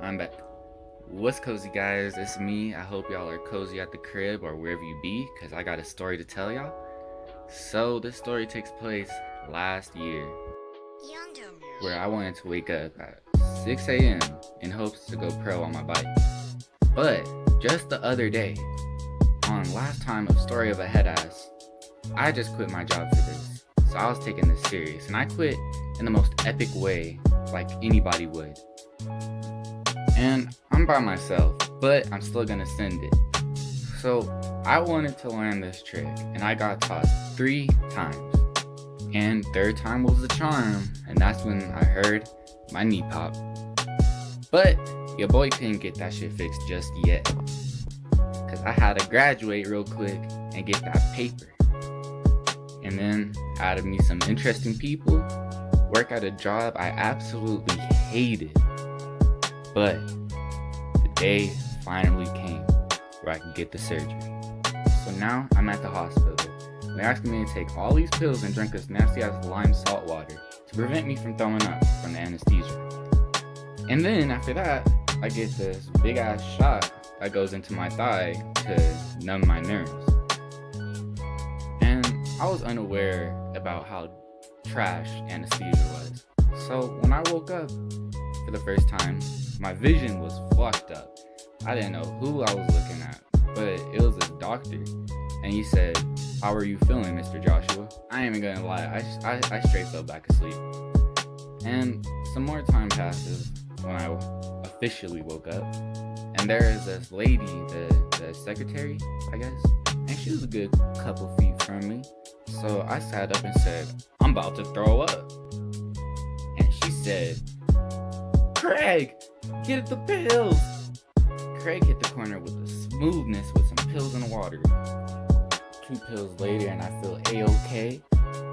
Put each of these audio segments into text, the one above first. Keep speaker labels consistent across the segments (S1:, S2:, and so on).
S1: I'm back. What's cozy, guys? It's me. I hope y'all are cozy at the crib or wherever you be, because I got a story to tell y'all. So, this story takes place last year,
S2: Yondo.
S1: where I wanted to wake up at 6 a.m. in hopes to go pro on my bike. But, just the other day, on last time of Story of a Head Ass, I just quit my job for this. So I was taking this serious, and I quit in the most epic way, like anybody would. And I'm by myself, but I'm still gonna send it. So I wanted to learn this trick, and I got taught 3 times. And third time was the charm, and that's when I heard my knee pop. But your boy couldn't get that shit fixed just yet, cause I had to graduate real quick and get that paper. And then added me some interesting people, work at a job I absolutely hated. But the day finally came where I could get the surgery. So now I'm at the hospital. They're asking me to take all these pills and drink this nasty ass lime salt water to prevent me from throwing up from the anesthesia. And then after that, I get this big ass shot that goes into my thigh to numb my nerves. And I was unaware about how trash anesthesia was. So when I woke up for the first time, my vision was fucked up. I didn't know who I was looking at, but it was this doctor, and he said, "How are you feeling, Mr. Joshua?" I ain't even gonna lie, I straight fell back asleep. And some more time passes when I officially woke up, and there is this lady, the secretary, I guess, and she was a good couple feet from me. So I sat up and said, "I'm about to throw up." And she said, "Craig, get the pills." Craig hit the corner with a smoothness with some pills and water. 2 pills later and I feel A-okay.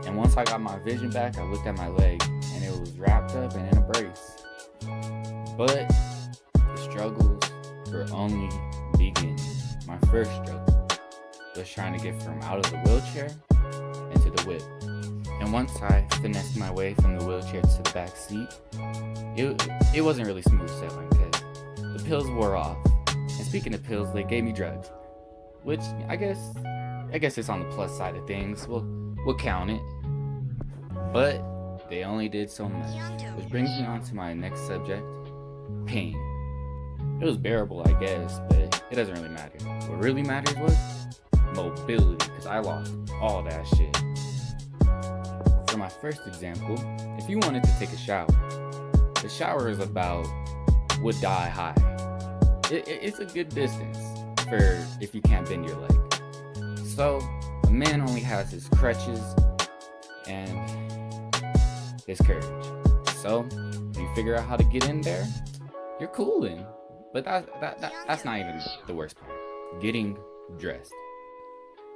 S1: And once I got my vision back, I looked at my leg and it was wrapped up and in a brace. But the struggles were only beginning. My first struggle was trying to get from out of the wheelchair into the whip. And once I finessed my way from the wheelchair to the back seat, it wasn't really smooth sailing because the pills wore off. And speaking of pills, they gave me drugs, which I guess it's on the plus side of things. We'll count it. But they only did so much, which brings me on to my next subject: pain. It was bearable, I guess, but it doesn't really matter. What really mattered was mobility, because I lost all that shit. For my first example, if you wanted to take a shower, the shower is about would die high. It's a good distance for if you can't bend your leg. So a man only has his crutches and his courage. So when you figure out how to get in there, you're cooling. But that's not even the worst part. Getting dressed.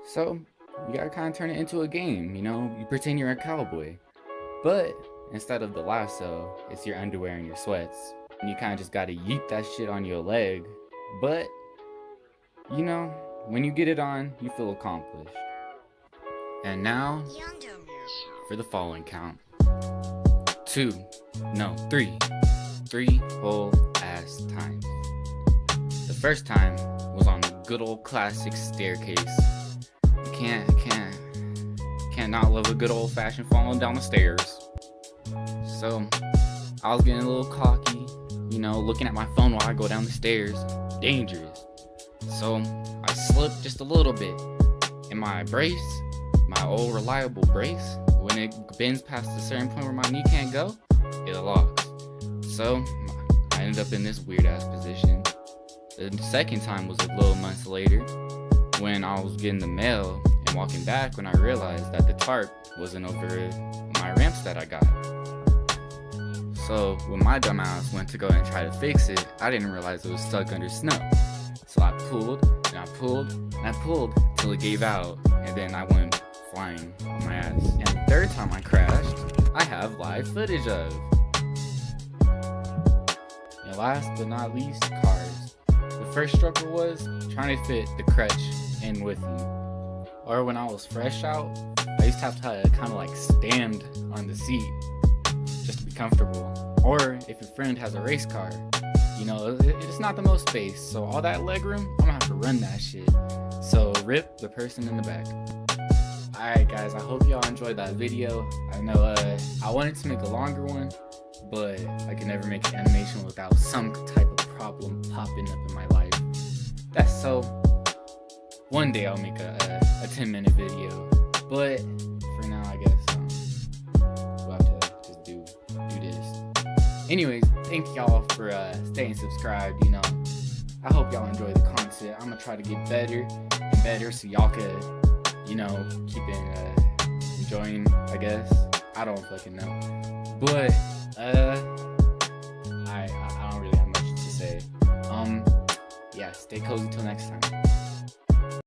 S1: So you gotta kind of turn it into a game, you know? You pretend you're a cowboy. But instead of the lasso, it's your underwear and your sweats. And you kind of just gotta yeet that shit on your leg. But, you know, when you get it on, you feel accomplished. And now, for the following count. 3 whole ass times. The first time was on the good old classic staircase. You can't not love a good old fashioned falling down the stairs. So I was getting a little cocky, you know, looking at my phone while I go down the stairs. Dangerous. So I slipped just a little bit, and my brace, my old reliable brace, when it bends past a certain point where my knee can't go, it locks. So I ended up in this weird ass position. The second time was a little months later, when I was getting the mail and walking back, when I realized that the tarp wasn't over my ramps that I got. So when my dumb ass went to go and try to fix it, I didn't realize it was stuck under snow. So I pulled and I pulled and I pulled till it gave out, and then I went flying on my ass. And the third time I crashed, I have live footage of. And last but not least, cars. The first struggle was trying to fit the crutch in with me. Or when I was fresh out, I used to have to kind of like stand on the seat just to be comfortable. Or if your friend has a race car, You know, it's not the most space, so all that leg room, I'm gonna have to run that shit. So rip the person in the back. Alright guys, I hope y'all enjoyed that video. I know I wanted to make a longer one, but I can never make an animation without some type of problem popping up in my life. That's so. One day I'll make a 10-minute video, but for now I guess we'll have to just do this. Anyways, thank y'all for staying subscribed. You know, I hope y'all enjoy the content. I'm gonna try to get better and better so y'all could, you know, keep enjoying, I guess. I don't fucking know. But I don't really have much to say. Yeah, stay cozy till next time.